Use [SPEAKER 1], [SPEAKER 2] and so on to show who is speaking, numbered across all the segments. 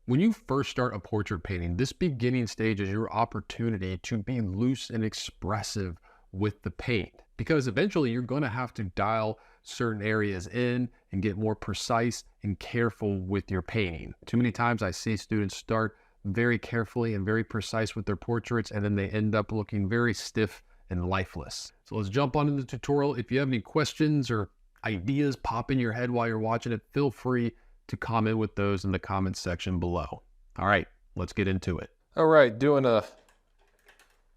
[SPEAKER 1] When you first start a portrait painting, this beginning stage is your opportunity to be loose and expressive with the paint, because eventually you're going to have to dial certain areas in and get more precise and careful with your painting. Too many times I see students start very carefully and very precise with their portraits, and then they end up looking very stiff and lifeless. So let's jump on into the tutorial. If you have any questions or ideas pop in your head while you're watching it, feel free to comment with those in the comments section below. All right, let's get into it.
[SPEAKER 2] All right, doing a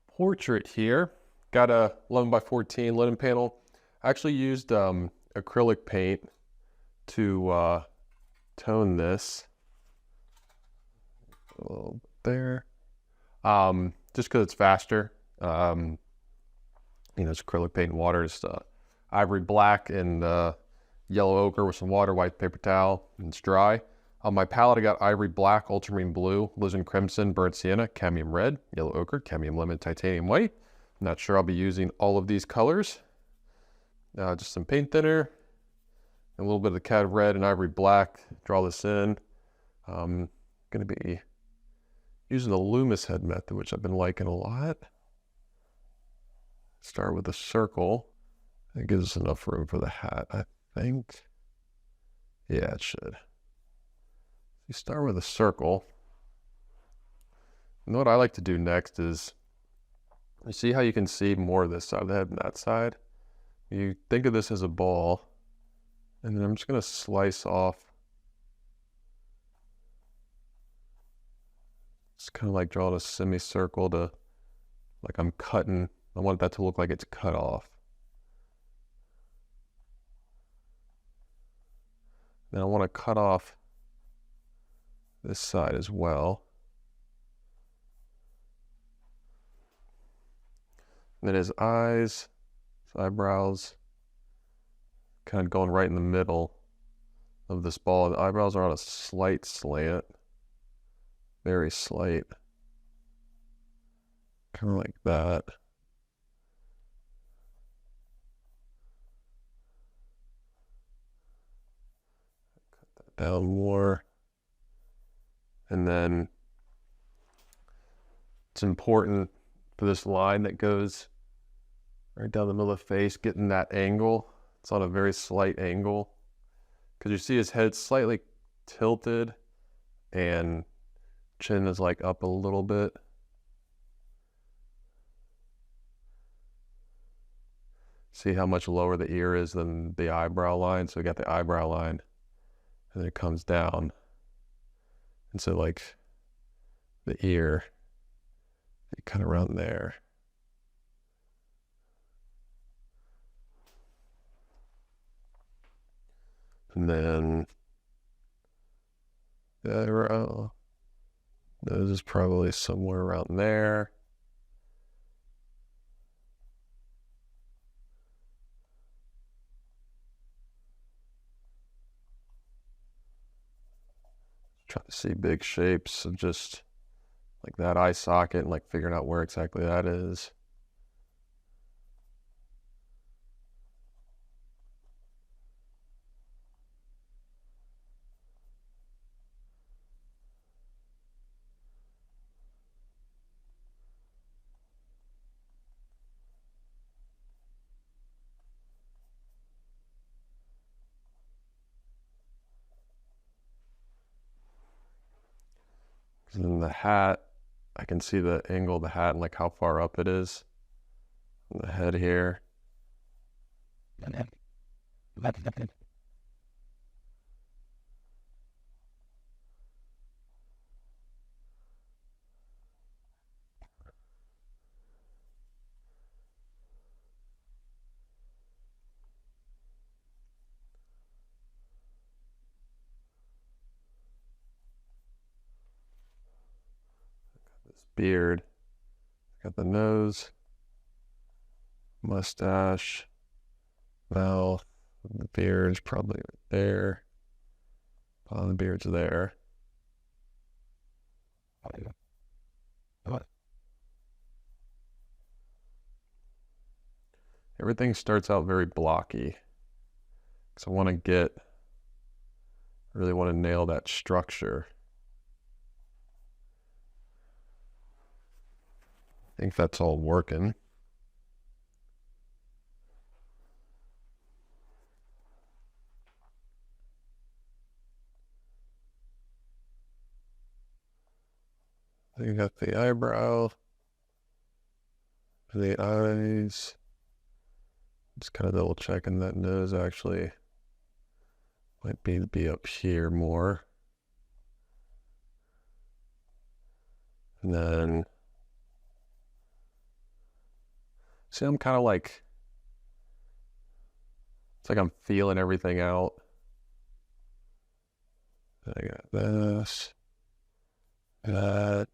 [SPEAKER 2] portrait here. Got a 11 by 14 linen panel. I actually used acrylic paint to tone this a little there, just because it's faster. You know, it's acrylic paint and water. It's ivory black and yellow ochre with some water, white paper towel, and it's dry. On my palette, I got ivory black, ultramarine blue, alizarin crimson, burnt sienna, cadmium red, yellow ochre, cadmium lemon, titanium white. I'm not sure I'll be using all of these colors. Just some paint thinner, a little bit of the cad red and ivory black. Draw this in. I'm going to be using the Loomis head method, which I've been liking a lot. Start with a circle. It gives us enough room for the hat, I think. Yeah, it should. You start with a circle. And what I like to do next is, you see how you can see more of this side of the head than that side? You think of this as a ball, and then I'm just going to slice off. It's kind of like drawing a semicircle to, like I'm cutting. I want that to look like it's cut off. Then I want to cut off this side as well. And then his eyes, his eyebrows, kind of going right in the middle of this ball. The eyebrows are on a slight slant, very slight, kind of like that. Down more. And then it's important for this line that goes right down the middle of the face, getting that angle. It's on a very slight angle, because you see his head slightly tilted and chin is like up a little bit. See how much lower the ear is than the eyebrow line? So we got the eyebrow line, and then it comes down. And so like the ear, kind of around there. And then the eyebrow, nose is probably somewhere around there. Trying to see big shapes of just like that eye socket and like figuring out where exactly that is. And then the hat, I can see the angle of the hat and like how far up it is. And the head here. Beard, got the nose, mustache, mouth, the beard's probably right there. Oh, the beard's there. Everything starts out very blocky, because I really want to nail that structure. think that's all working. You got the eyebrow, the eyes. Just kind of double checking that nose actually might be up here more. And then, see, I'm kind of like, it's like I'm feeling everything out. I got this, that.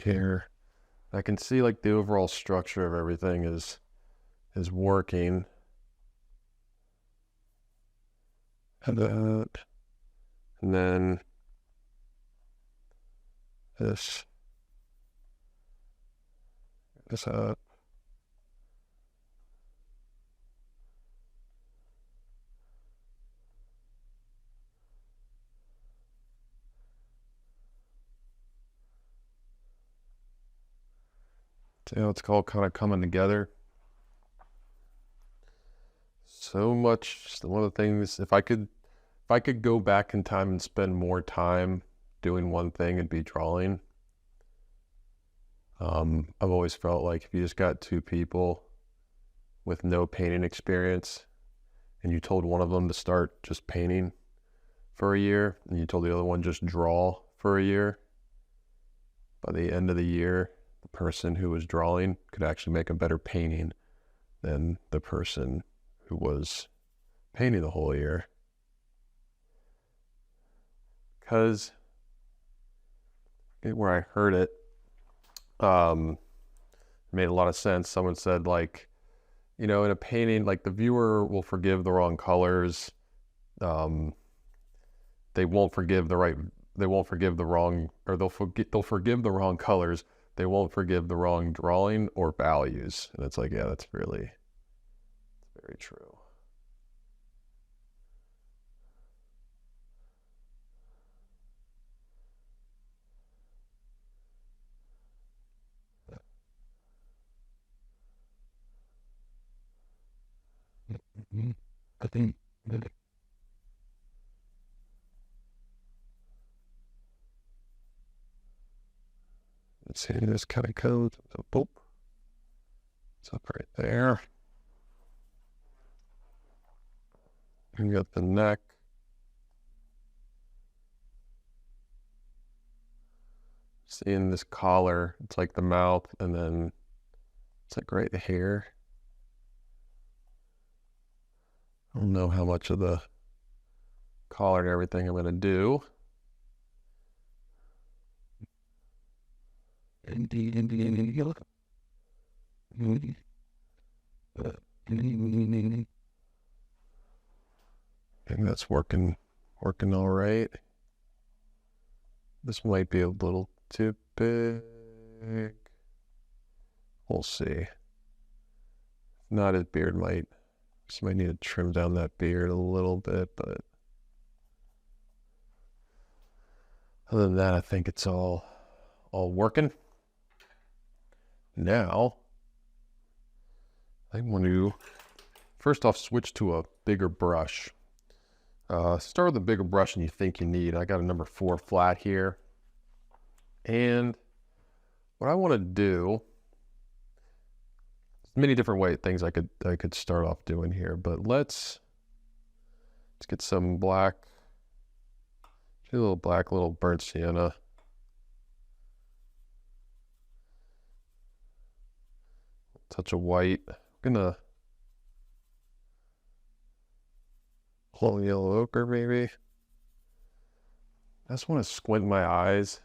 [SPEAKER 2] Here, I can see like the overall structure of everything is working. And that, and then this up. See how it's all kind of coming together. So much. One of the things, if I could go back in time and spend more time doing one thing, it'd be drawing. I've always felt like if you just got two people with no painting experience and you told one of them to start just painting for a year and you told the other one just draw for a year, by the end of the year, the person who was drawing could actually make a better painting than the person who was painting the whole year. Because where I heard it, made a lot of sense. Someone said, like, you know, in a painting, like the viewer will forgive the wrong colors. They won't forgive the wrong, or they'll forgive the wrong colors. They won't forgive the wrong drawing or values. And it's like, yeah, that's very true. I think let's see, this kind of code. So, boop. It's up right there. And you got the neck. Seeing this collar, it's like the mouth, and then it's like right here. I don't know how much of the collar and everything I'm going to do. I think that's working all right. This might be a little too big. We'll see. Not, his beard might need to trim down that beard a little bit, but other than that, I think it's all working. Now, I want to first off switch to a bigger brush. Start with a bigger brush than you think you need. I got a number 4 flat here. And what I want to do, many different things I could start off doing here, but let's get some black, a little black, little burnt sienna. Touch of white. I'm gonna little yellow ochre maybe. I just want to squint my eyes.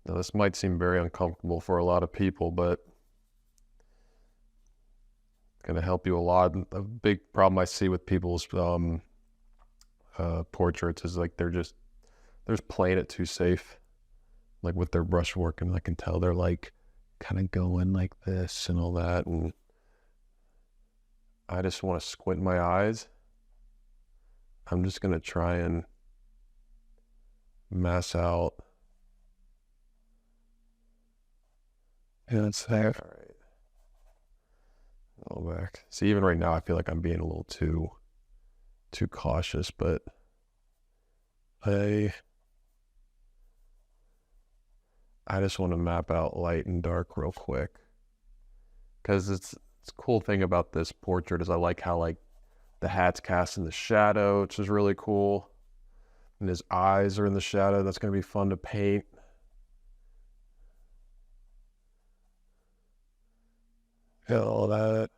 [SPEAKER 2] Now this might seem very uncomfortable for a lot of people, but it's going to help you a lot. A big problem I see with people's portraits is like they're just playing it too safe, like with their brushwork, and I can tell they're like kind of going like this and all that, and I just want to squint my eyes I'm just going to try and mass out. Yeah, it's there. All right. Go back. See, even right now, I feel like I'm being a little too cautious, but I just want to map out light and dark real quick, because it's a cool thing about this portrait is I like how like the hat's cast in the shadow, which is really cool, and his eyes are in the shadow. That's going to be fun to paint. Got all that.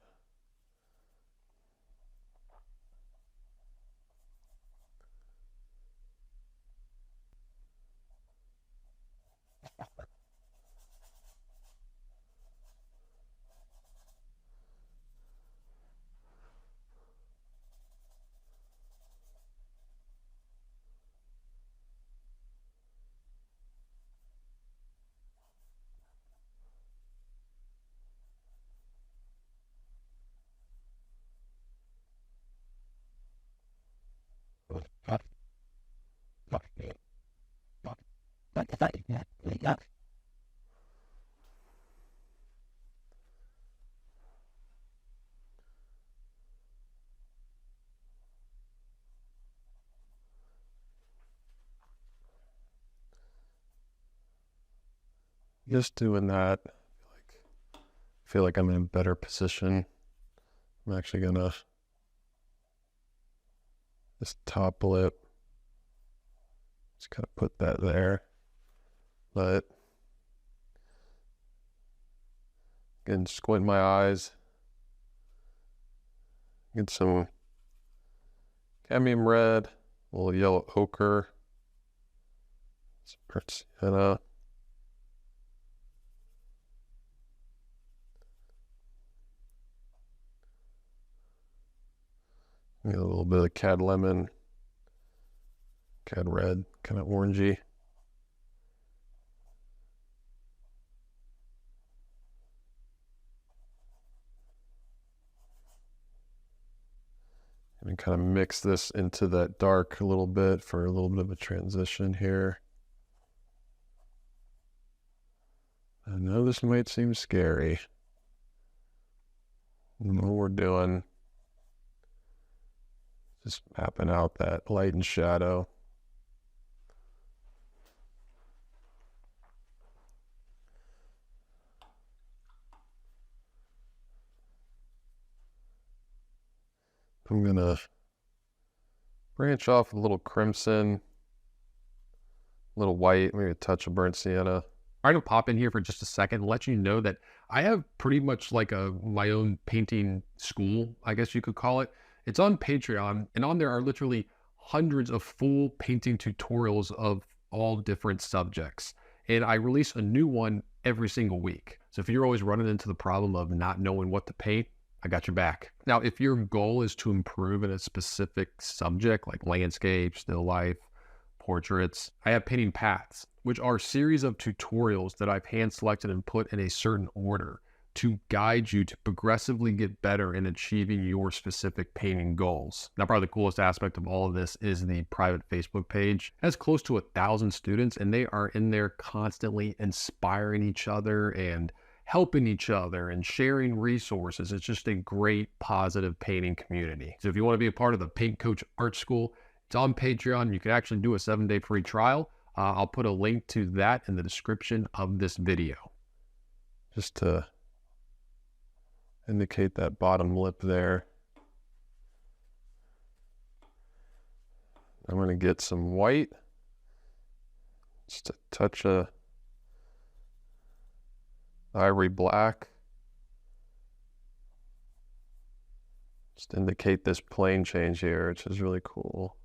[SPEAKER 2] Just doing that, I feel like I'm in a better position. I'm actually gonna this top lip, just kind of put that there, but again, squint my eyes, get some cadmium red, a little yellow ochre, some burnt sienna. Get a little bit of cad lemon, cad red, kind of orangey. And kind of mix this into that dark a little bit for a little bit of a transition here. I know this might seem scary. What we're doing, just mapping out that light and shadow. I'm gonna branch off a little crimson, a little white, maybe a touch of burnt sienna.
[SPEAKER 1] I'm gonna pop in here for just a second and let you know that I have pretty much like my own painting school, I guess you could call it. It's on Patreon, and on there are literally hundreds of full painting tutorials of all different subjects. And I release a new one every single week. So if you're always running into the problem of not knowing what to paint, I got your back. Now, if your goal is to improve in a specific subject like landscape, still life, portraits, I have painting paths, which are a series of tutorials that I've hand selected and put in a certain order to guide you to progressively get better in achieving your specific painting goals. Now, probably the coolest aspect of all of this is the private Facebook page. It has close to 1,000 students, and they are in there constantly inspiring each other and helping each other and sharing resources. It's just a great, positive painting community. So if you want to be a part of the Paint Coach Art School, it's on Patreon. You can actually do a 7-day free trial. I'll put a link to that in the description of this video.
[SPEAKER 2] Just to indicate that bottom lip there. I'm going to get some white, just a touch of ivory black. Just indicate this plane change here, which is really cool.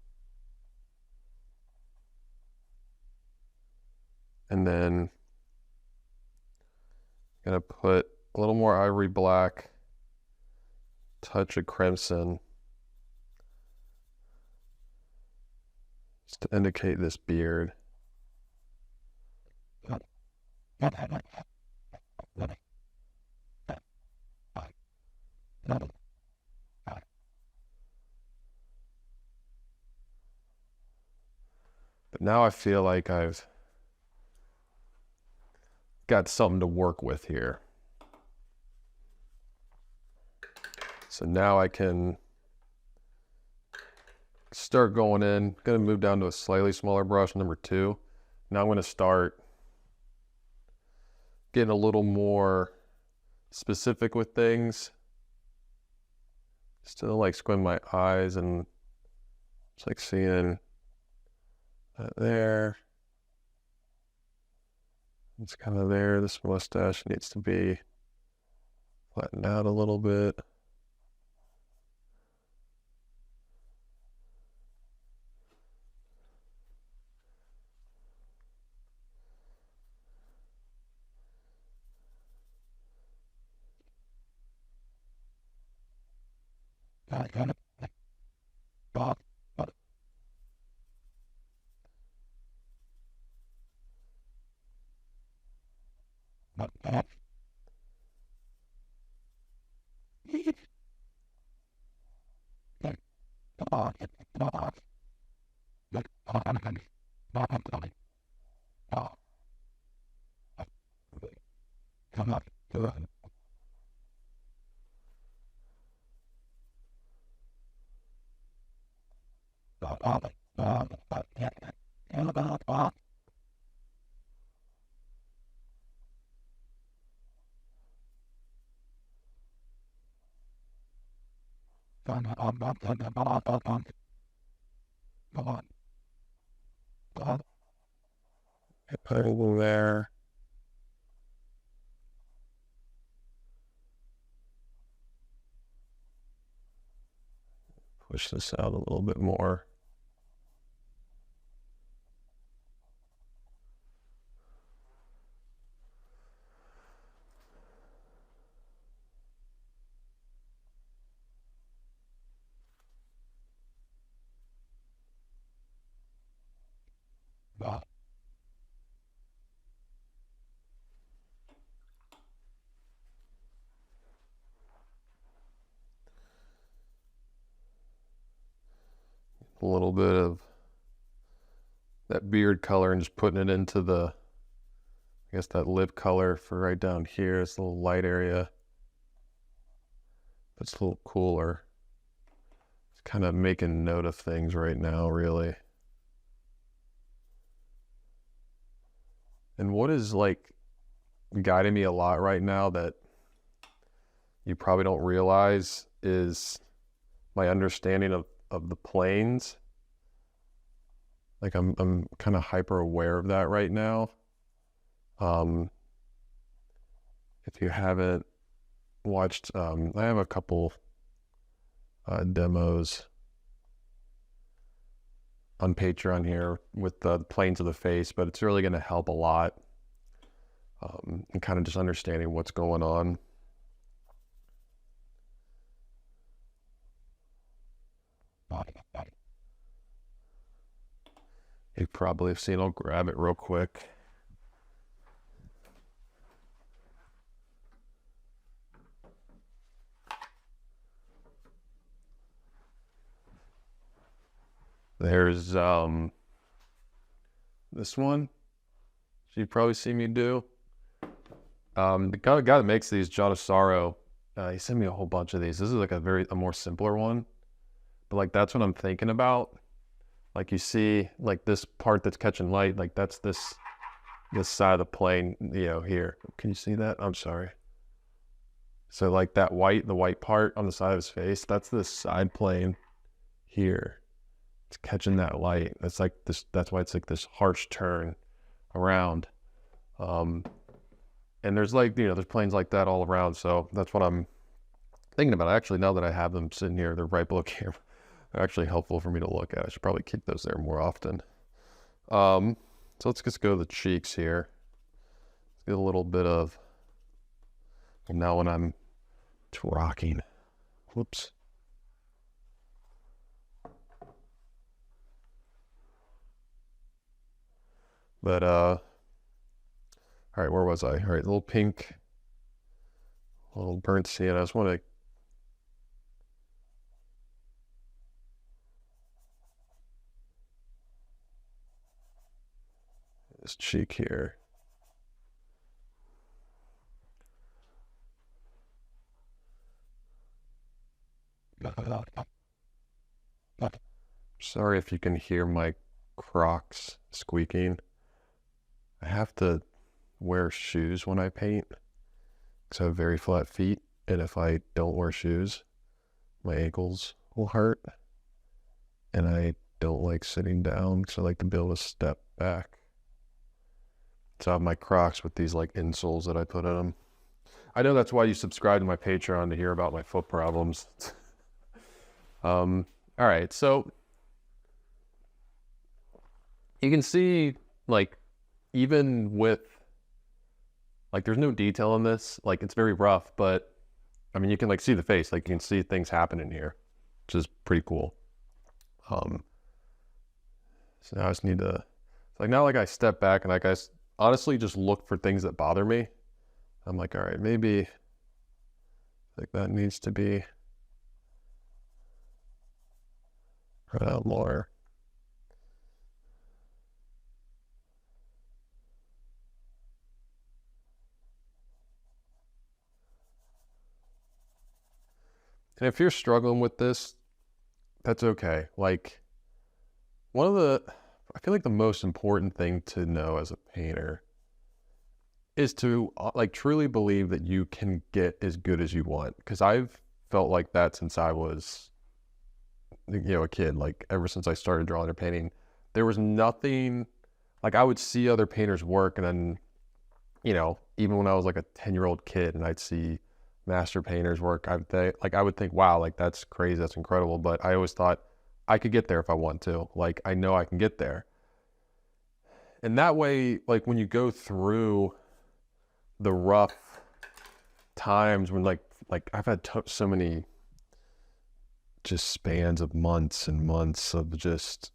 [SPEAKER 2] And then I'm going to put a little more ivory black, touch of crimson, just to indicate this beard. now I feel like I've got something to work with here. So now I can start going in. Gonna move down to a slightly smaller brush, number 2. Now I'm gonna start getting a little more specific with things. Still like squint my eyes and it's like seeing that there. It's kind of there. This mustache needs to be flattened out a little bit. Put a little there. Push this out a little bit more. A little bit of that beard color and just putting it into the, I guess that lip color for right down here. It's a little light area. That's a little cooler. It's kind of making note of things right now, really. And what is like guiding me a lot right now that you probably don't realize is my understanding of the planes. Like I'm kind of hyper aware of that right now. If you haven't watched, I have a couple demos on Patreon here with the planes of the face, but it's really going to help a lot in kind of just understanding what's going on. You probably have seen, I'll grab it real quick. There's this one. You've probably seen me do. The guy that makes these, John Asaro, he sent me a whole bunch of these. This is like a more simpler one, but like that's what I'm thinking about. Like you see, like this part that's catching light, like that's this side of the plane, you know, here. Can you see that? I'm sorry. So like that the white part on the side of his face, that's this side plane here. It's catching that light. That's like this. That's why it's like this harsh turn around. And there's like, you know, there's planes like that all around. So that's what I'm thinking about. Actually, now that I have them sitting here, they're right below camera. They're actually helpful for me to look at. I should probably keep those there more often. So let's just go to the cheeks here. Let's get a little bit of, now when I'm rocking. Whoops. But, all right, where was I? All right, a little pink, a little burnt sienna. I just want to, this cheek here. Sorry if you can hear my Crocs squeaking. I have to wear shoes when I paint because I have very flat feet, and if I don't wear shoes, my ankles will hurt, and I don't like sitting down because I like to be able to step back. So I have my Crocs with these like insoles that I put in them. I know that's why you subscribe to my Patreon to hear about my foot problems. All right, so you can see, like, even with, like, there's no detail in this. Like, it's very rough, but I mean, you can like see the face. Like, you can see things happening here, which is pretty cool. So now I just need to, like, now, like, I step back and like I honestly just look for things that bother me. I'm like, all right, maybe like that needs to be spread out more. And if you're struggling with this, that's okay. Like, I feel like the most important thing to know as a painter is to like truly believe that you can get as good as you want. Because I've felt like that since I was, a kid. Like, ever since I started drawing or painting, there was nothing, like, I would see other painters work, and then, even when I was like a 10-year-old kid and I'd see master painters work, I would think, wow, like, that's crazy, that's incredible. But I always thought I could get there if I want to. Like, I know I can get there. And that way, like, when you go through the rough times when like I've had so many just spans of months and months of just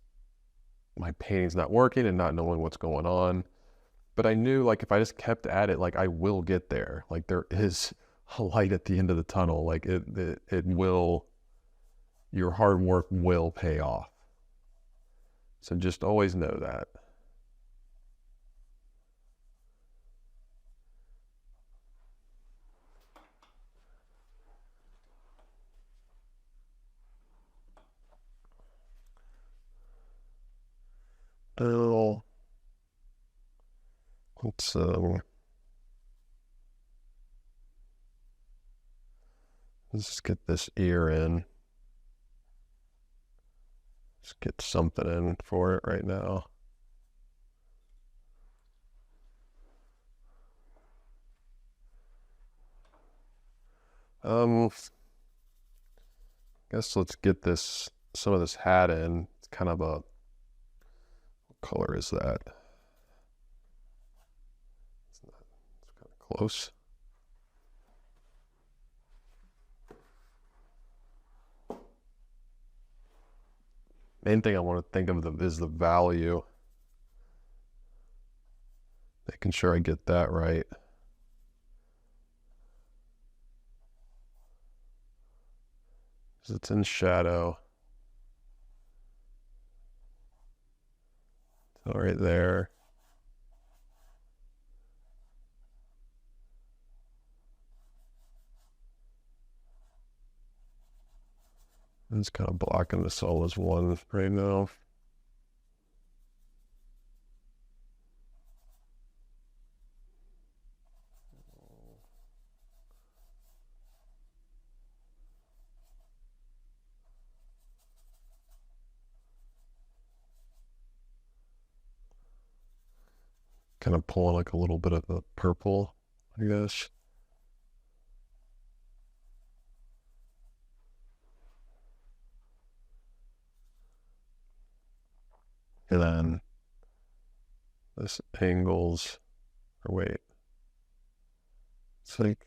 [SPEAKER 2] my painting's not working and not knowing what's going on. But I knew, like, if I just kept at it, like, I will get there. Like, there is a light at the end of the tunnel. Like, it will, your hard work will pay off. So just always know that. Oh, let's get this ear in. Let's get something in for it right now. Guess let's get some of this hat in. It's kind of what color is that? It's kind of close. Main thing I want to think of is the value. Making sure I get that right. Because it's in shadow. So right there. It's kind of blocking this all as one right now. Kind of pulling like a little bit of the purple, I guess. And then this angles, or wait, it's like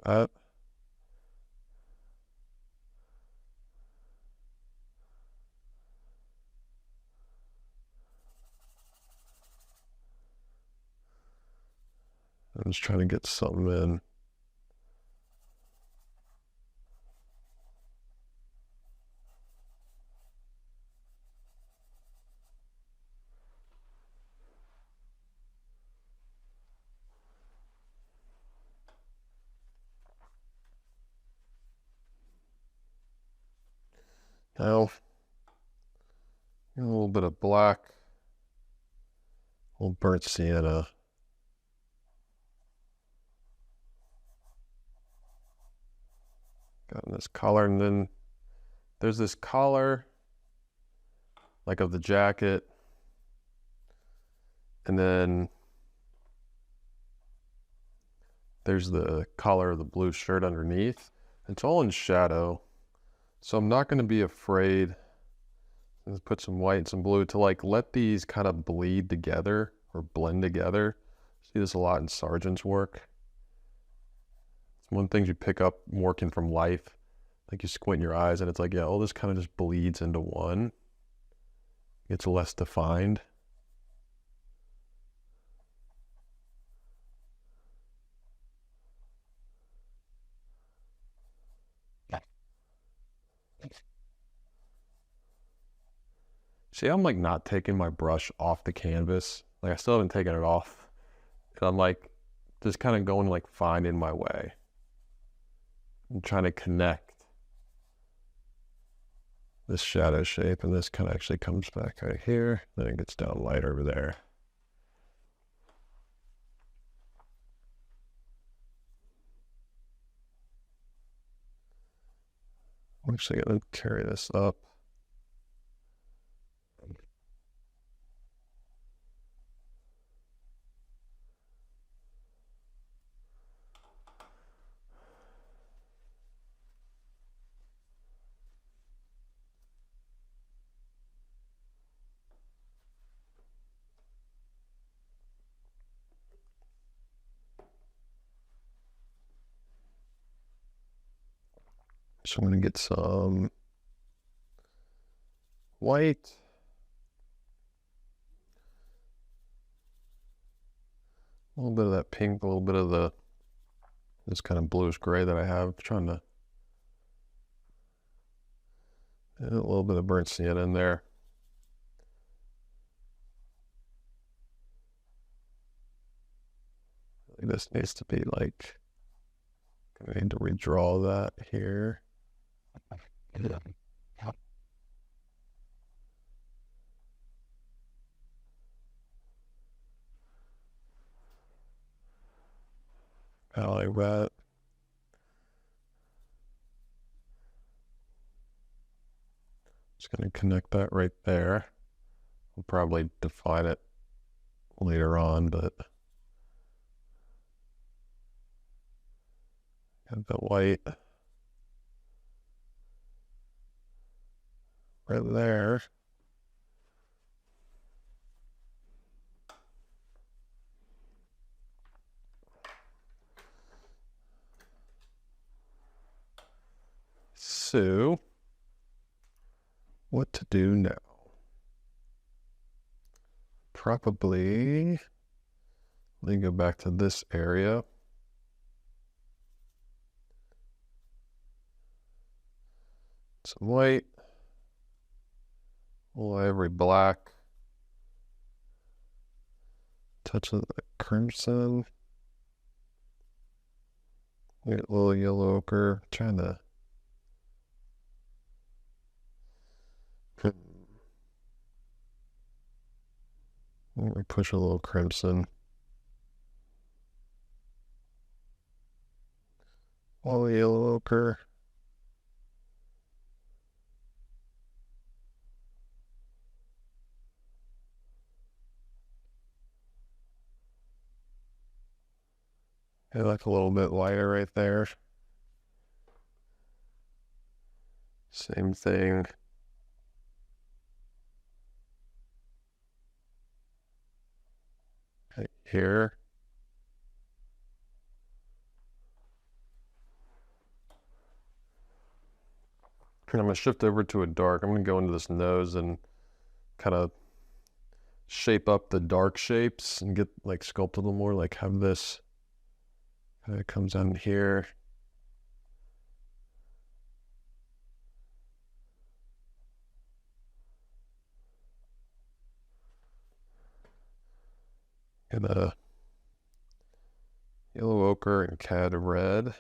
[SPEAKER 2] that. I'm just trying to get something in. Now, a little bit of black, a little burnt sienna. Got this collar, and then there's this collar, like of the jacket, and then there's the collar of the blue shirt underneath. It's all in shadow, so I'm not going to be afraid. Let's put some white and some blue to like let these kind of bleed together or blend together. See this a lot in Sargent's work. It's one of the things you pick up working from life. Like you squint your eyes and it's like, yeah, all this kind of just bleeds into one. It's less defined. See, I'm like not taking my brush off the canvas. Like I still haven't taken it off. And I'm like just kind of going like finding my way. I'm trying to connect this shadow shape, and this kind of actually comes back right here. Then it gets down light over there. I'm actually going to carry this up. So I'm going to get some white. A little bit of that pink, a little bit of this kind of bluish gray that I have. Trying to, and a little bit of burnt sienna in there. This needs to be like, I need to redraw that here. How like that. Just going to connect that right there. I'll probably define it later on, but have the white right there. So, what to do now? Probably, let me go back to this area. Some white, a little ivory black, touch of the crimson, a little yellow ochre, trying to push a little crimson. All yellow ochre. I like a little bit lighter right there. Same thing. Right here. And I'm going to shift over to a dark. I'm going to go into this nose and kind of shape up the dark shapes and get like sculpt a little more, like have this kind of comes down here. And a yellow ochre and cad red.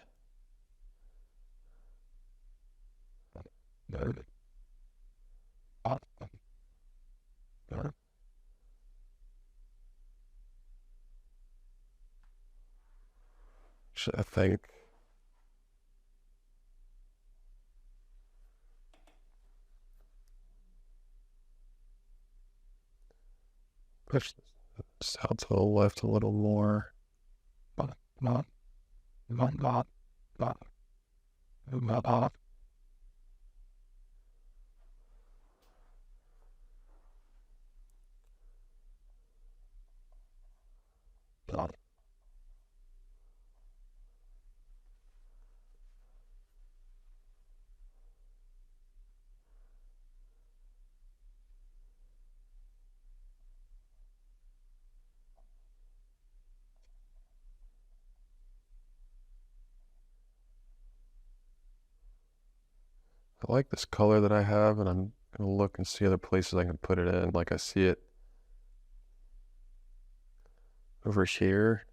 [SPEAKER 2] Actually, I think push this out to the left a little more. I like this color that I have, and I'm gonna look and see other places I can put it in. Like I see it over here,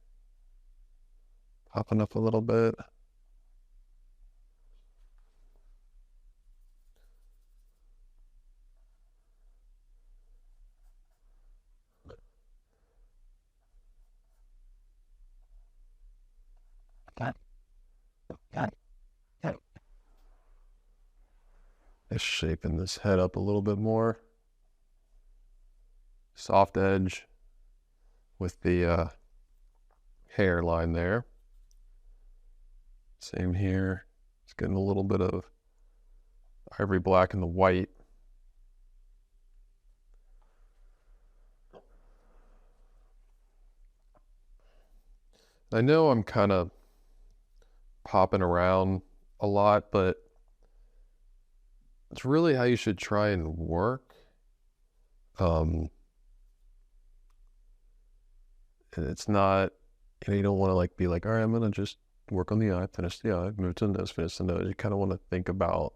[SPEAKER 2] popping up a little bit. Just shaping this head up a little bit more. Soft edge with the hairline there. Same here. It's getting a little bit of ivory black in the white. I know I'm kind of popping around a lot, but it's really how you should try and work. And it's not, you don't want to like be like, all right, I'm gonna just work on the eye, finish the eye, move to the nose, finish the nose. You kind of want to think about,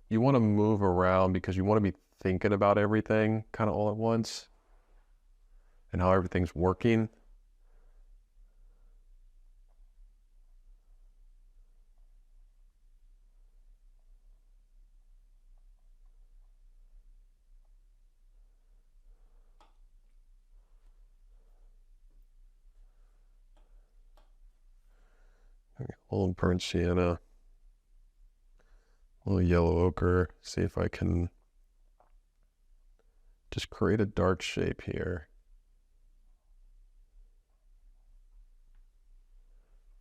[SPEAKER 2] you want to move around because you want to be thinking about everything kind of all at once and how everything's working. A little burnt sienna, a little yellow ochre. See if I can just create a dark shape here.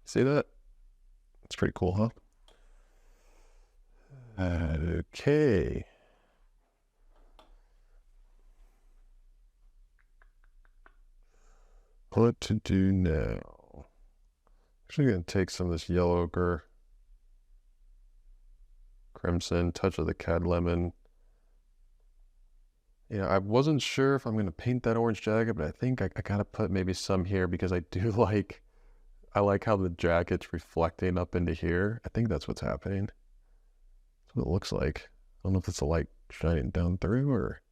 [SPEAKER 2] See that? It's pretty cool, huh? Okay. What to do now? Actually gonna take some of this yellow ochre, crimson, touch of the cad lemon. I wasn't sure if I'm gonna paint that orange jacket, but I think I gotta put maybe some here because I do like, I like how the jacket's reflecting up into here. I think that's what's happening. That's what it looks like. I don't know if it's the light shining down through or,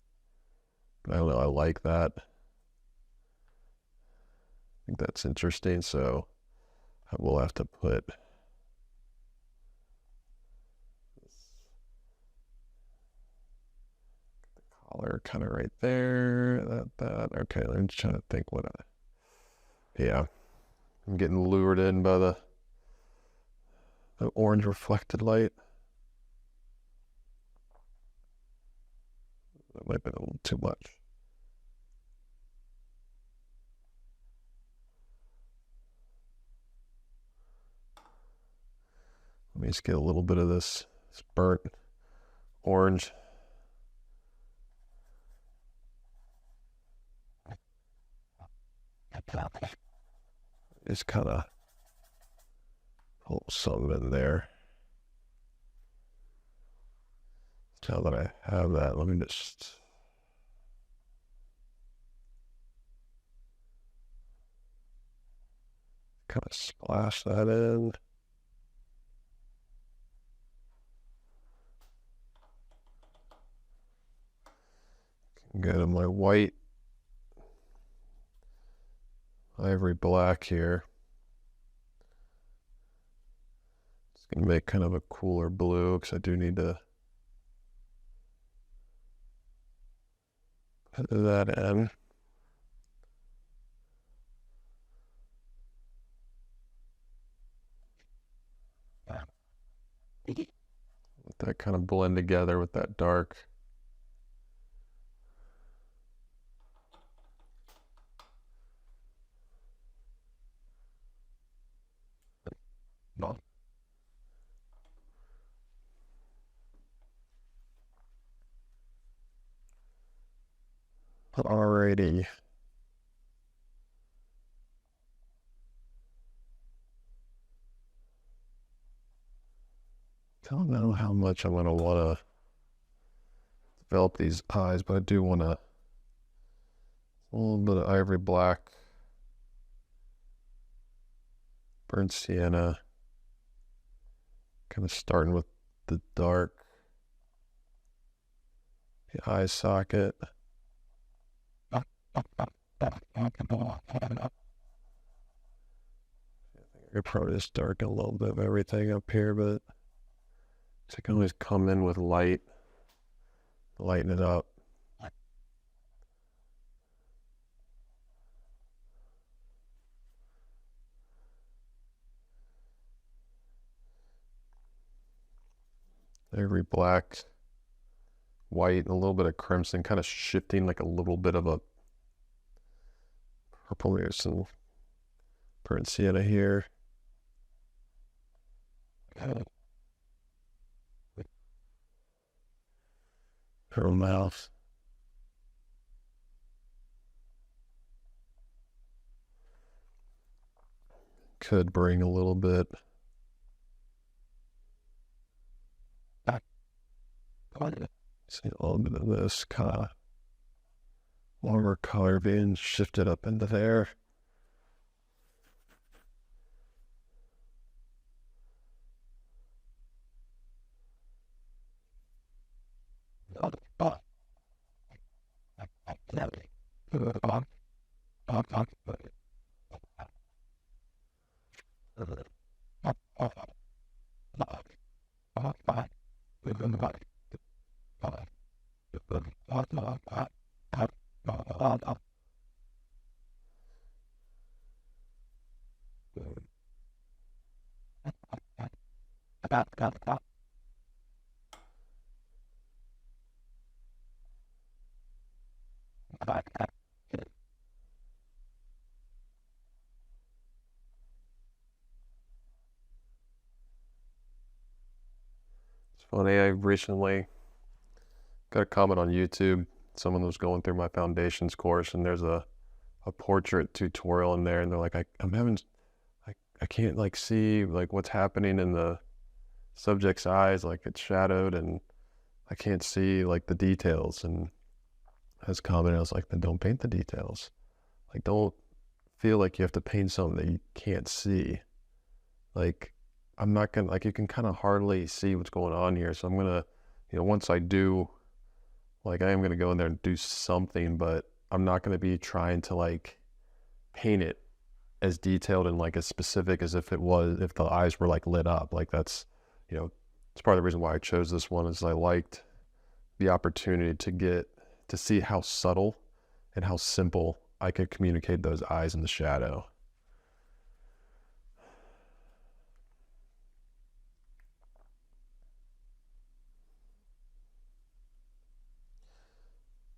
[SPEAKER 2] I don't know, I like that. I think that's interesting, so I will have to put collar kind of right there. That. Okay, I'm just trying to think what yeah. I'm getting lured in by the orange reflected light. That might have been a little too much. Let me just get a little bit of this burnt orange. Just kind of pull some in there. Now that I have that, let me just kind of splash that in. Go to my white ivory black here. It's gonna make kind of a cooler blue because I do need to put that in. Let that kind of blend together with that dark. Alrighty. Don't know how much I'm gonna want to develop these eyes, but I do want to a little bit of ivory black, burnt sienna, kind of starting with the dark, the eye socket. I could probably just darken a little bit of everything up here, but I can always come in with light, lighten it up. Ivory black, white, and a little bit of crimson, kind of shifting like a little bit of a purple. There's some burnt sienna here. Her mouth. Could bring a little bit. See a little bit of this kind of warmer color being shifted up into there. It's funny, I recently got a comment on YouTube. Someone was going through my foundations course, and there's a portrait tutorial in there, and they're like, I can't like see like what's happening in the subject's eyes, like it's shadowed, and I can't see like the details. And as comment, I was like, then don't paint the details. Like, don't feel like you have to paint something that you can't see. Like, I'm not gonna, like, you can kind of hardly see what's going on here. So I'm gonna, once I do, like, I am gonna go in there and do something, but I'm not gonna be trying to like paint it as detailed and like as specific as if the eyes were like lit up. Like that's, it's part of the reason why I chose this one, is I liked the opportunity to see how subtle and how simple I could communicate those eyes in the shadow.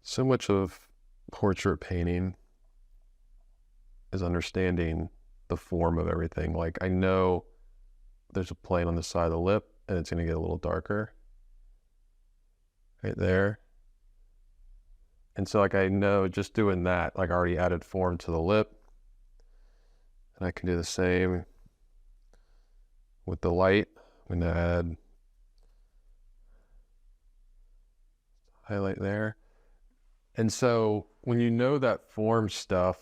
[SPEAKER 2] So much of portrait painting is understanding the form of everything. Like, I know there's a plane on the side of the lip and it's going to get a little darker right there. And so like, I know just doing that, like I already added form to the lip, and I can do the same with the light. I'm going to add highlight there. And so when you know that form stuff,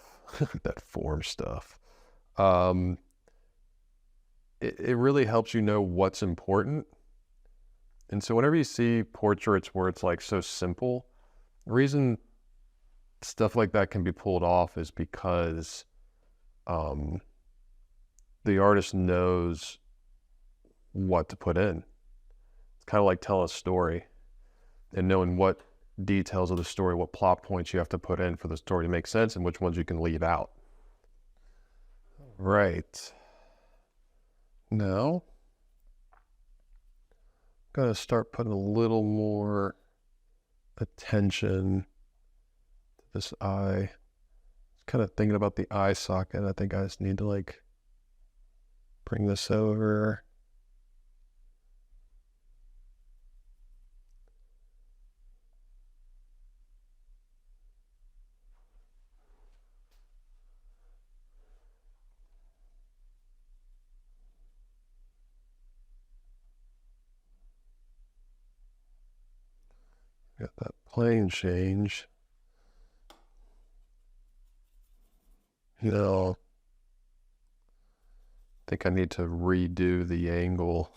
[SPEAKER 2] it really helps you know what's important. And so whenever you see portraits where it's like so simple, the reason stuff like that can be pulled off is because the artist knows what to put in. It's kind of like telling a story and knowing what details of the story, what plot points you have to put in for the story to make sense, and which ones you can leave out. Right. Now, Gonna start putting a little more attention to this eye. Kind of thinking about the eye socket. I think I just need to like bring this over. Got that plane change. No. I think I need to redo the angle.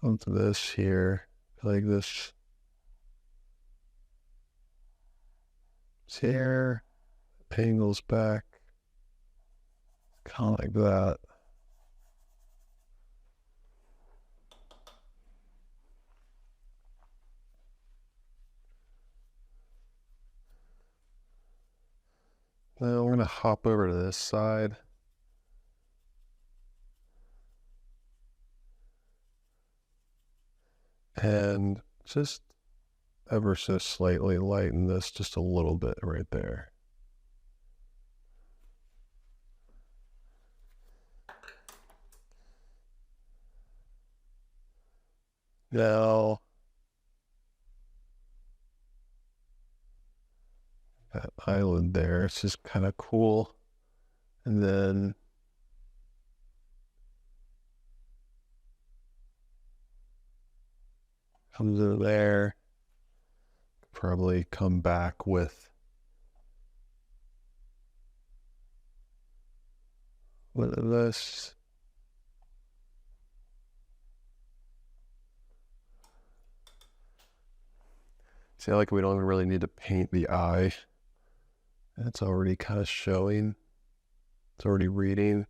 [SPEAKER 2] Onto this here, like this. Here, angles back, kind of like that. Now we're gonna hop over to this side. And just ever so slightly lighten this just a little bit right there. Now, that island there, it's just kind of cool. And then comes in there, probably come back with this. See, like we don't even really need to paint the eye. It's already kind of showing. It's already reading.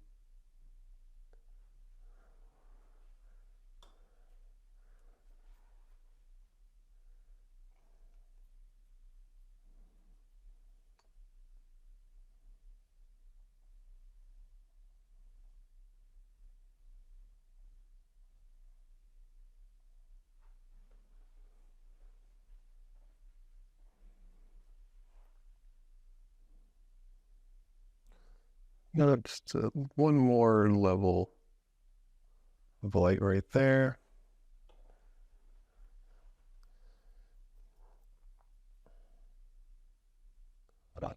[SPEAKER 2] No, just one more level of light right there. I'm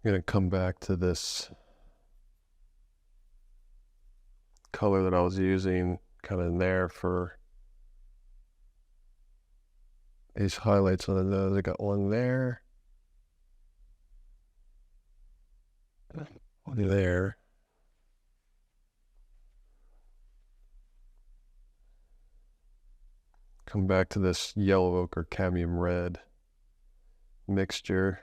[SPEAKER 2] gonna come back to this color that I was using kind of in there for these highlights on the nose. I got one there. One there. Come back to this yellow ochre cadmium red mixture.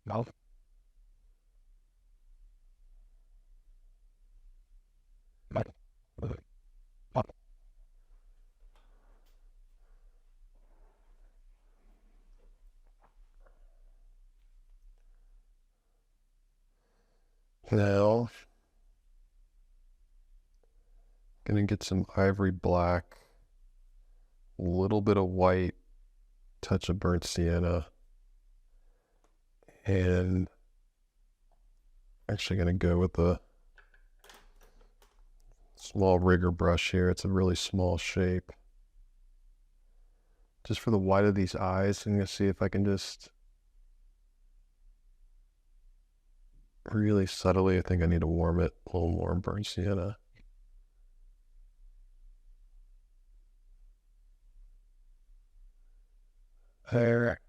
[SPEAKER 2] No. Now, gonna get some ivory black, a little bit of white, touch of burnt sienna, and actually gonna go with a small rigger brush here. It's a really small shape. Just for the white of these eyes, I'm gonna see if I can just really subtly, I think I need to warm it a little more, burnt sienna. There.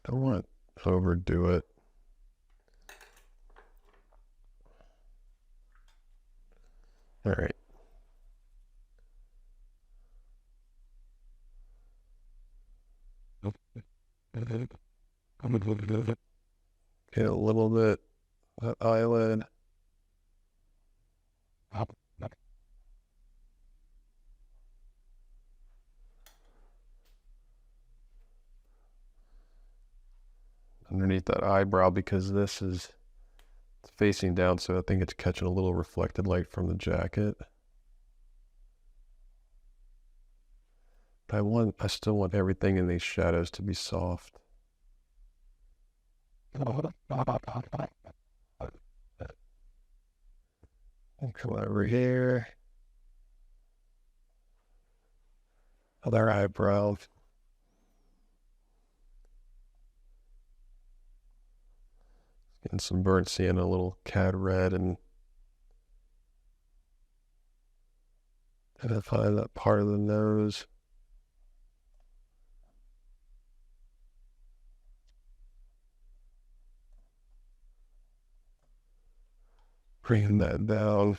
[SPEAKER 2] Don't want to overdo it. All right. Get a little bit that eyelid. Underneath that eyebrow, because this is facing down, so I think it's catching a little reflected light from the jacket. But I still want everything in these shadows to be soft. And come over here. Other eyebrow. Getting some burnt sienna, a little cad red, and identify that part of the nose. Bringing that down.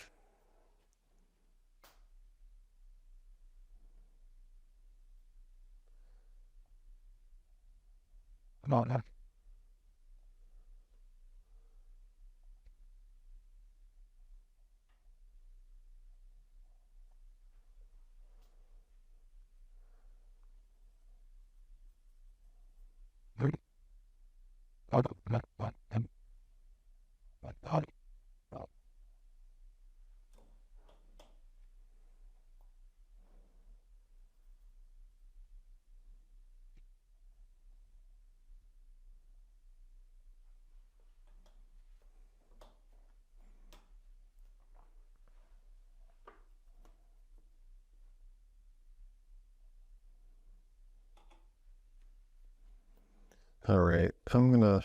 [SPEAKER 2] All right, I'm gonna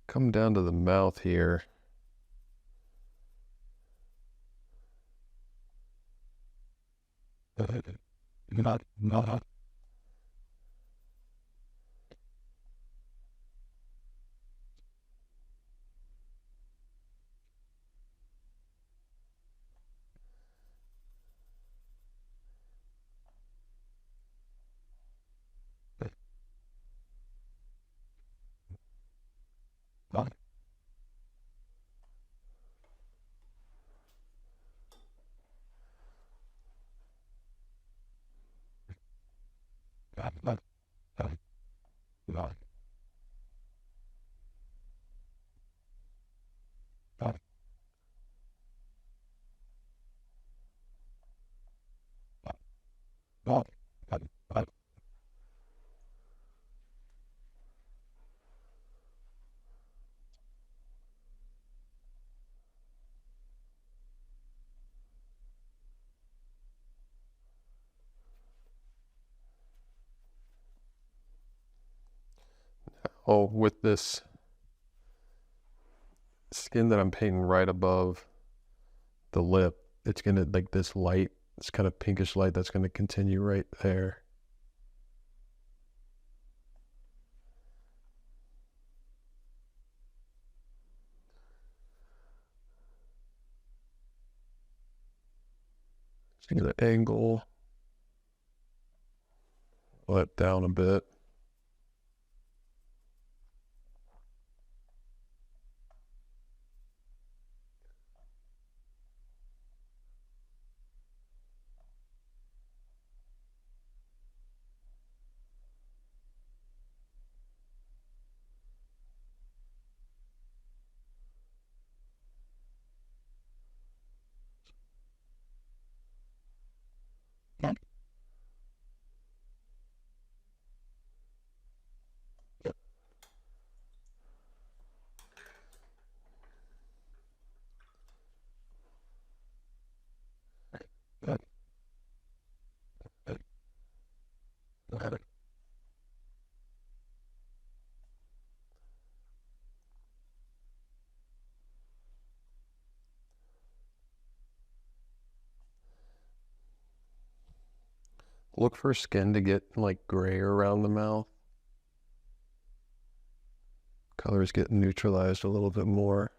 [SPEAKER 2] come down to the mouth here. Oh, with this skin that I'm painting right above the lip, it's gonna, like, this light, this kind of pinkish light that's gonna continue right there. Just get an angle, let down a bit. Look for skin to get like gray around the mouth. Colors get neutralized a little bit more.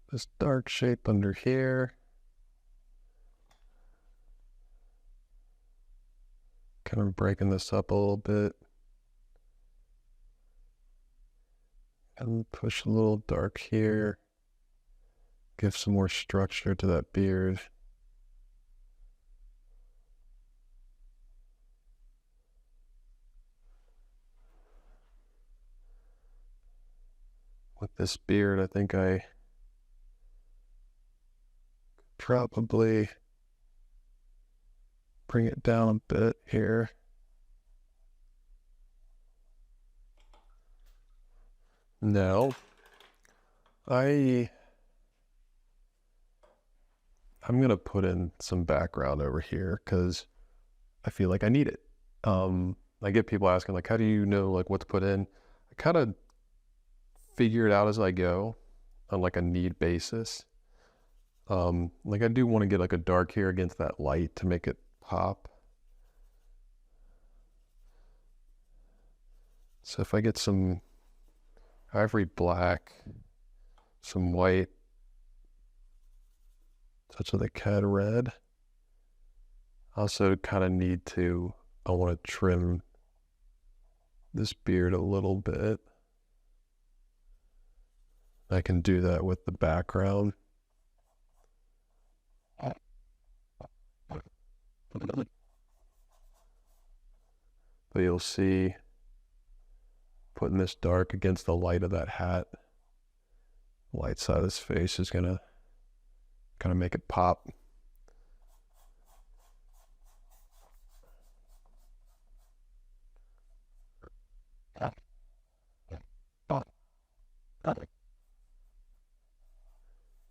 [SPEAKER 2] This dark shape under here. Kind of breaking this up a little bit. And push a little dark here. Give some more structure to that beard. With this beard, I think I probably bring it down a bit here. Now, I'm gonna put in some background over here because I feel like I need it. I get people asking like, how do you know like what to put in? I kind of figure it out as I go on like a need basis. Like I do want to get like a dark here against that light to make it pop. So if I get some ivory black, some white, touch of the cad red. Also kind of need to, I want to trim this beard a little bit. I can do that with the background. But you'll see putting this dark against the light of that hat, light side of his face is gonna kind of make it pop.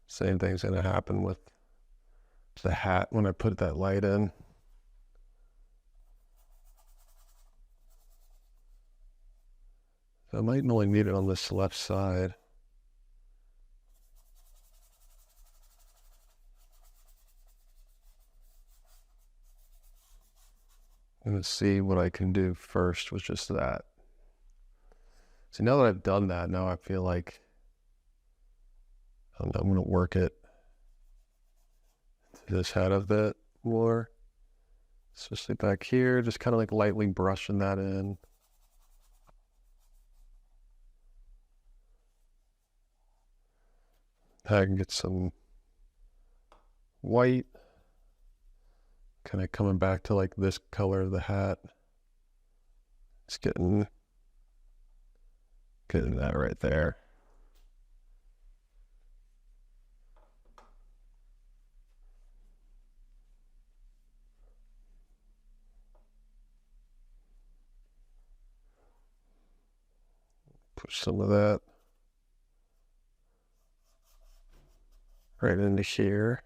[SPEAKER 2] Same thing's gonna happen with the hat when I put that light in. So I might only need it on this left side. I'm gonna see what I can do first with just that. See, now that I've done that, now I feel like I'm gonna work it to this hat a bit more, especially back here, just kind of like lightly brushing that in. I can get some white, kind of coming back to like this color of the hat. It's getting that right there. Push some of that right into here.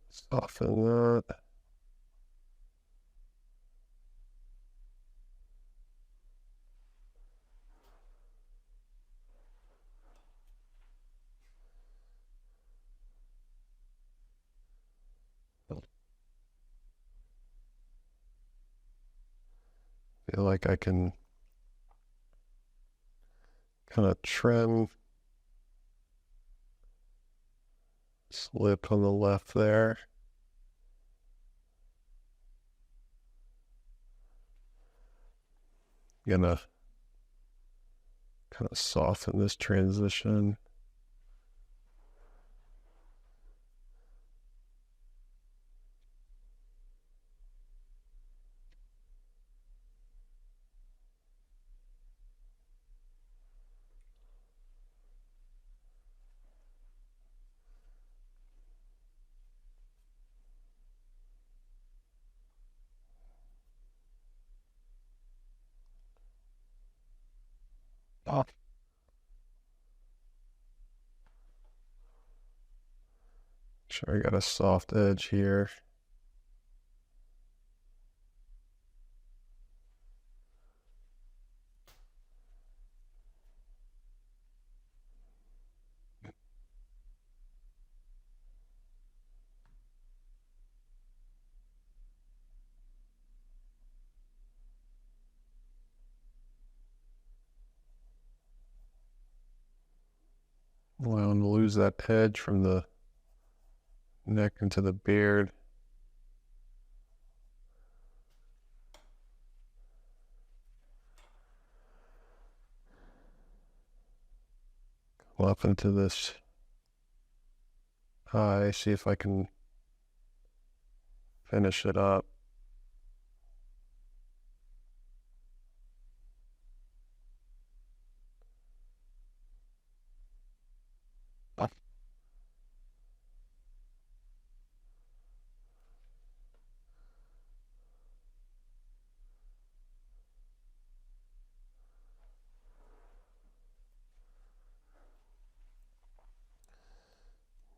[SPEAKER 2] Soften that. Feel like I can kind of trim, slip on the left there. Gonna kind of soften this transition. Oh. Sure, I got a soft edge here. Allowing to lose that edge from the neck into the beard. Come up into this eye, see if I can finish it up.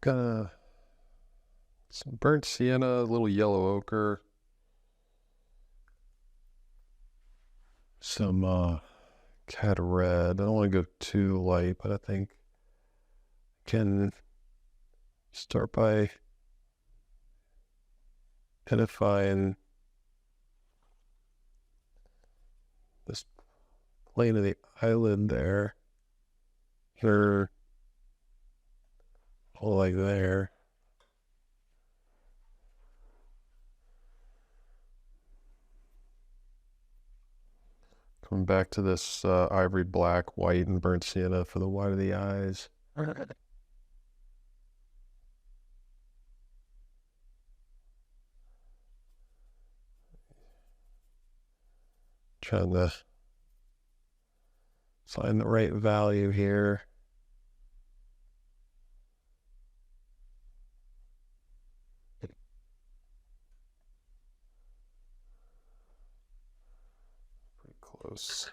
[SPEAKER 2] Gonna some burnt sienna, a little yellow ochre, some cat red. I don't want to go too light, but I think I can start by identifying this plane of the eyelid there. They're all like there. Coming back to this ivory black, white, and burnt sienna for the white of the eyes. Trying to find the right value here. Pretty close.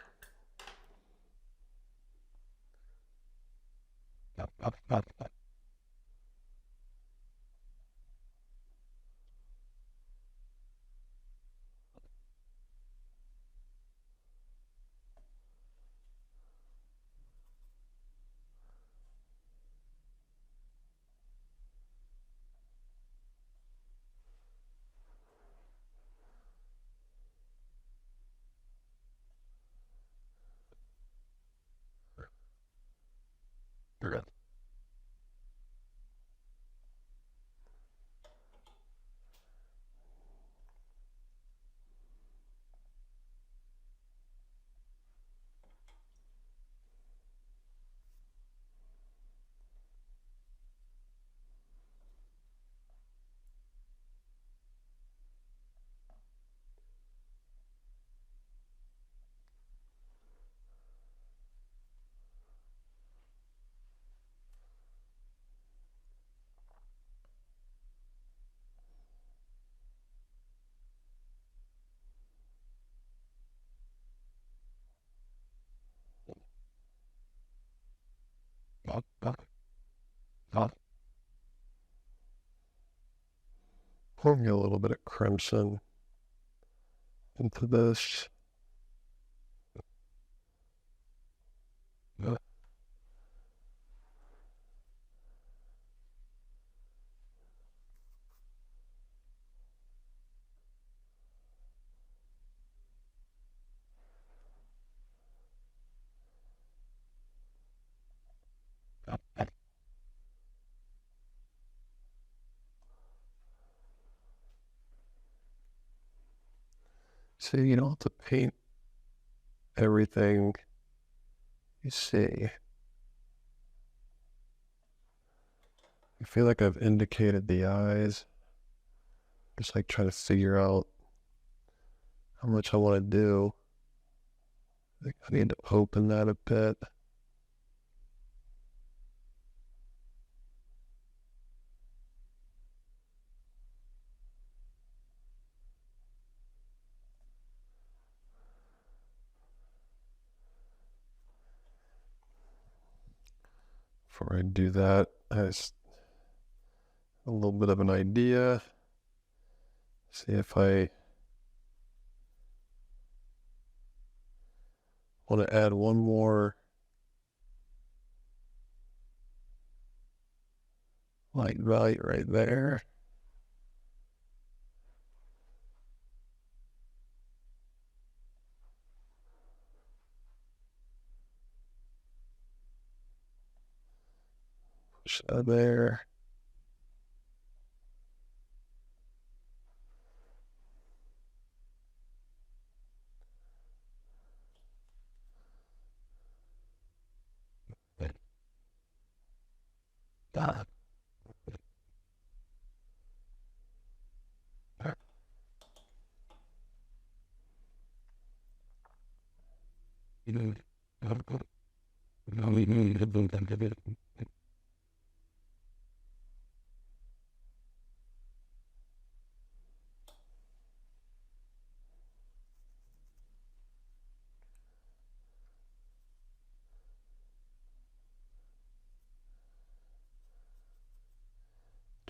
[SPEAKER 2] Pouring a little bit of crimson into this. So you don't have to paint everything you see. I feel like I've indicated the eyes. Just like trying to figure out how much I want to do. I think I need to open that a bit. Before I do that, I just a little bit of an idea. See if I want to add one more light value right there. Push that there.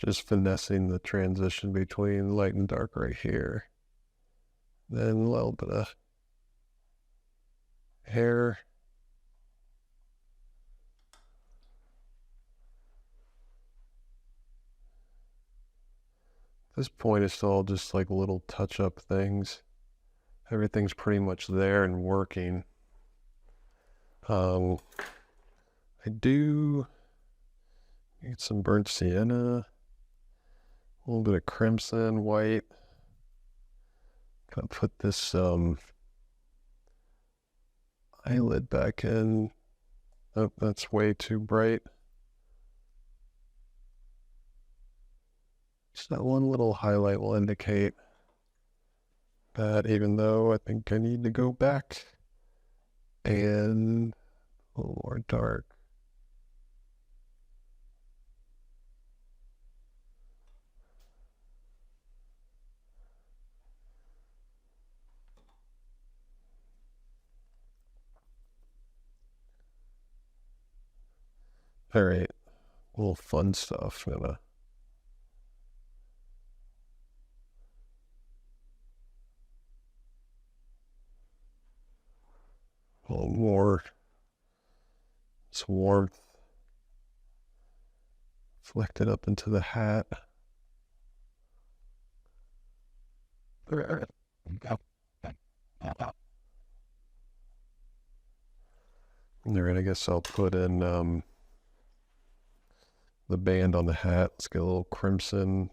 [SPEAKER 2] Just finessing the transition between light and dark right here. Then a little bit of hair. This point is all just like little touch-up things. Everything's pretty much there and working. I do need some burnt sienna, a little bit of crimson, white. Gonna put this eyelid back in. Oh, that's way too bright. Just that one little highlight will indicate that, even though I think I need to go back and a little more dark. All right, a little fun stuff. I'm gonna a little more some warmth. Flecked it up into the hat. All right, I guess I'll put in the band on the hat. Let's get a little crimson,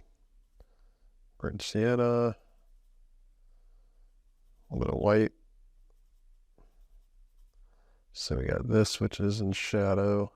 [SPEAKER 2] burnt sienna, a little bit of white. So we got this, which is in shadow.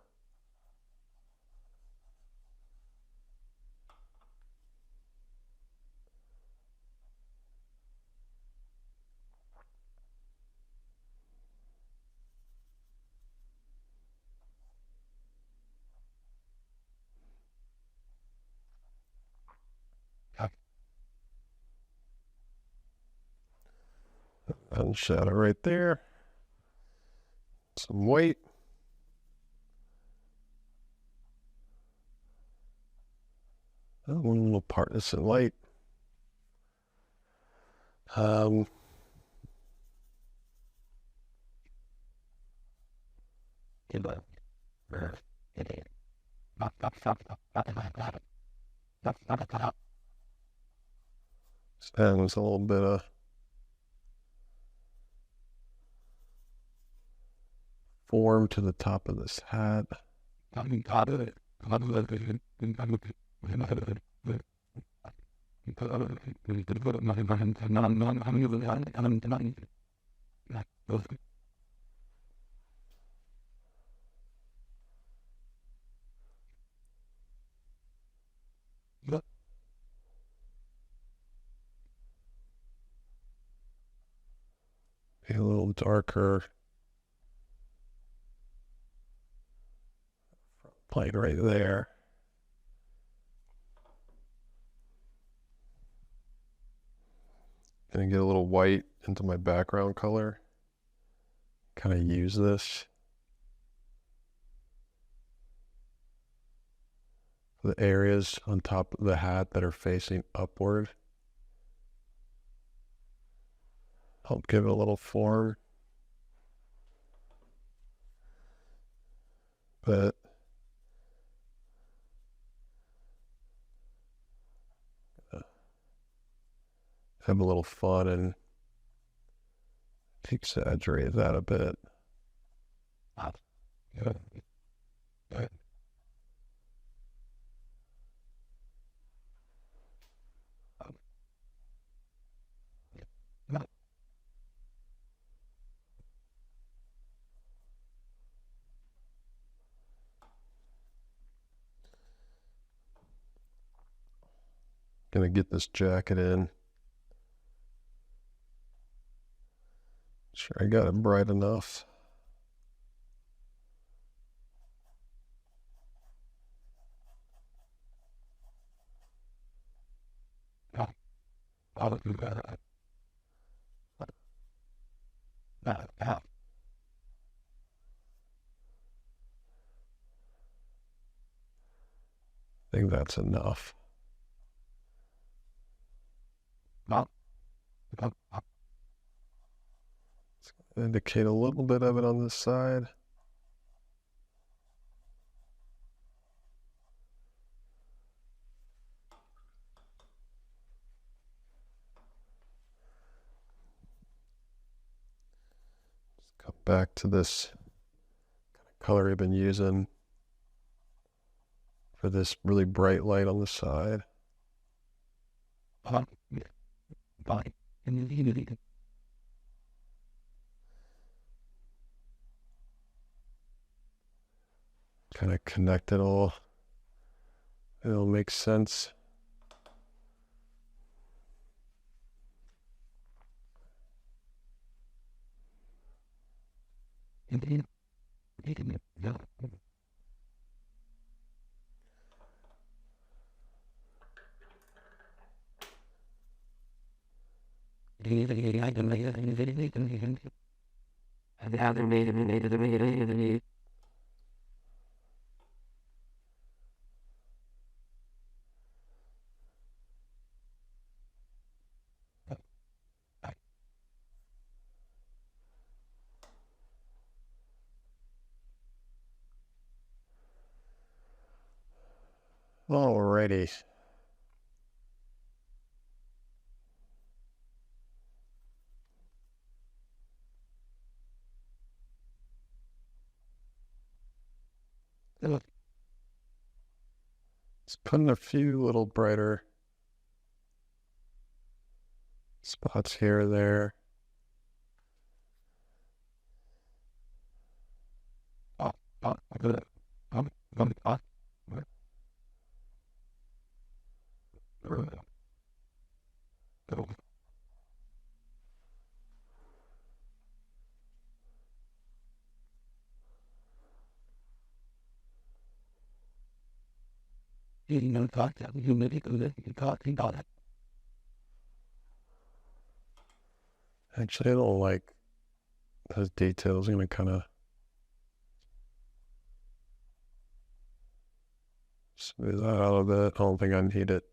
[SPEAKER 2] And shadow right there. Some white. Oh, one little partisan light. That was a little bit of form to the top of this hat. Be a little darker. Plane right there. Gonna get a little white into my background color. Kind of use this for the areas on top of the hat that are facing upward. Help give it a little form. But have a little fun and exaggerate that a bit. Gonna get this jacket in. Sure, I got it bright enough. I think that's enough. Indicate a little bit of it on this side. Just come back to this color I've been using for this really bright light on the side. Kind of connect it all. It'll make sense. Alrighty. Just putting a few little brighter spots here or there. Actually, I don't like those details. I'm gonna kind of smooth that out a bit. I don't think I need it.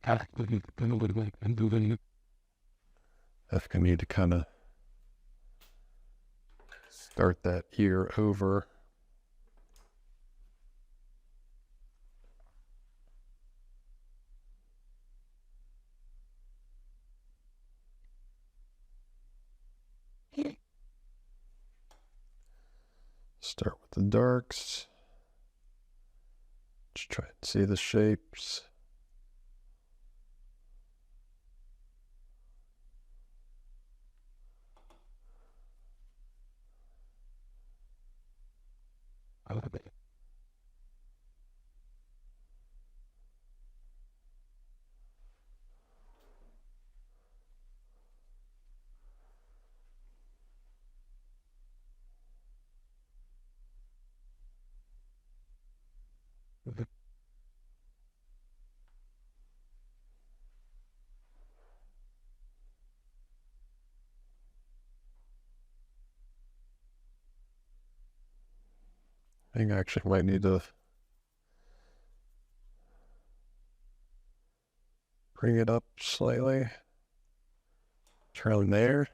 [SPEAKER 2] I think I need to kind of start that ear over. Start with the darks. Just try and see the shapes. I think I actually might need to bring it up slightly. Turn there.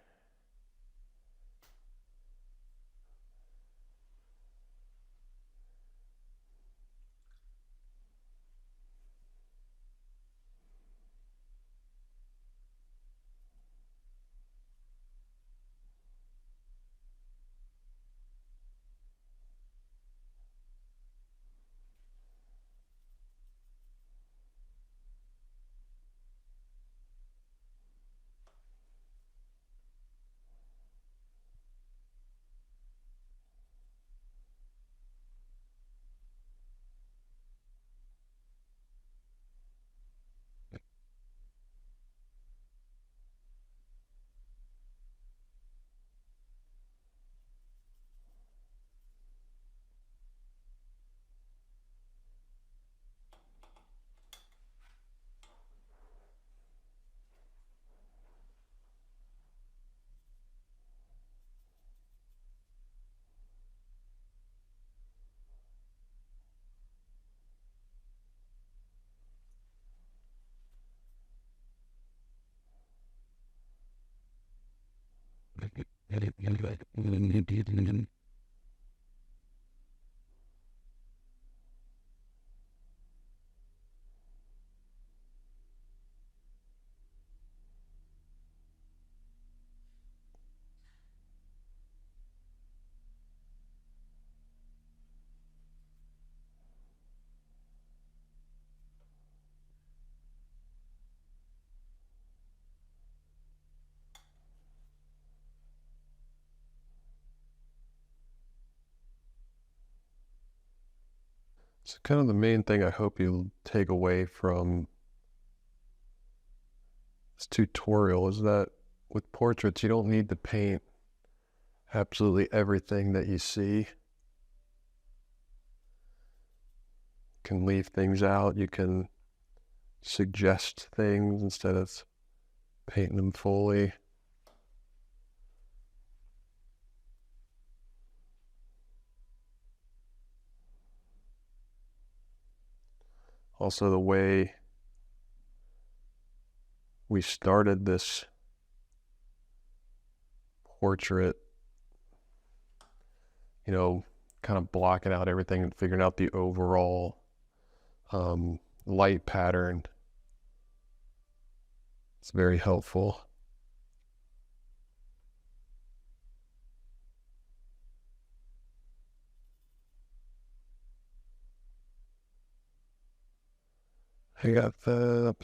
[SPEAKER 2] So kind of the main thing I hope you take away from this tutorial is that with portraits, you don't need to paint absolutely everything that you see. You can leave things out. You can suggest things instead of painting them fully. Also, the way we started this portrait, you know, kind of blocking out everything and figuring out the overall light pattern. It's very helpful. I got the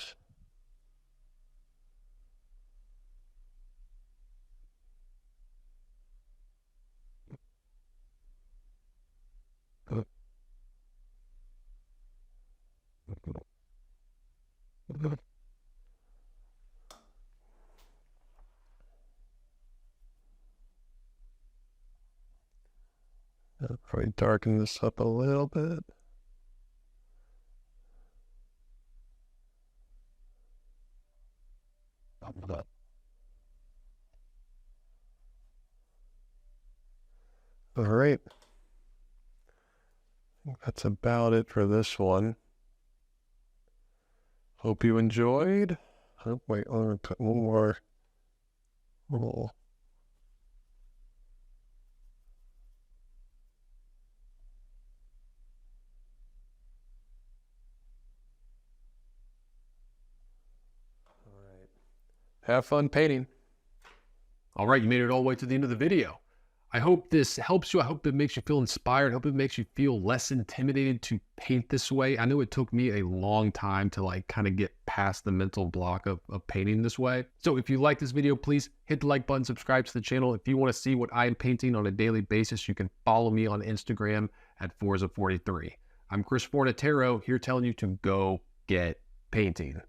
[SPEAKER 2] probably darken this up a little bit. All right. I think that's about it for this one. Hope you enjoyed. Oh, wait, I'm gonna put one more little. All right. Have fun painting.
[SPEAKER 1] All right, you made it all the way to the end of the video. I hope this helps you. I hope it makes you feel inspired. I hope it makes you feel less intimidated to paint this way. I know it took me a long time to like kind of get past the mental block of painting this way. So if you like this video, please hit the like button, subscribe to the channel. If you want to see what I'm painting on a daily basis, you can follow me on Instagram at Forza43. I'm Chris Fornatero here telling you to go get painting.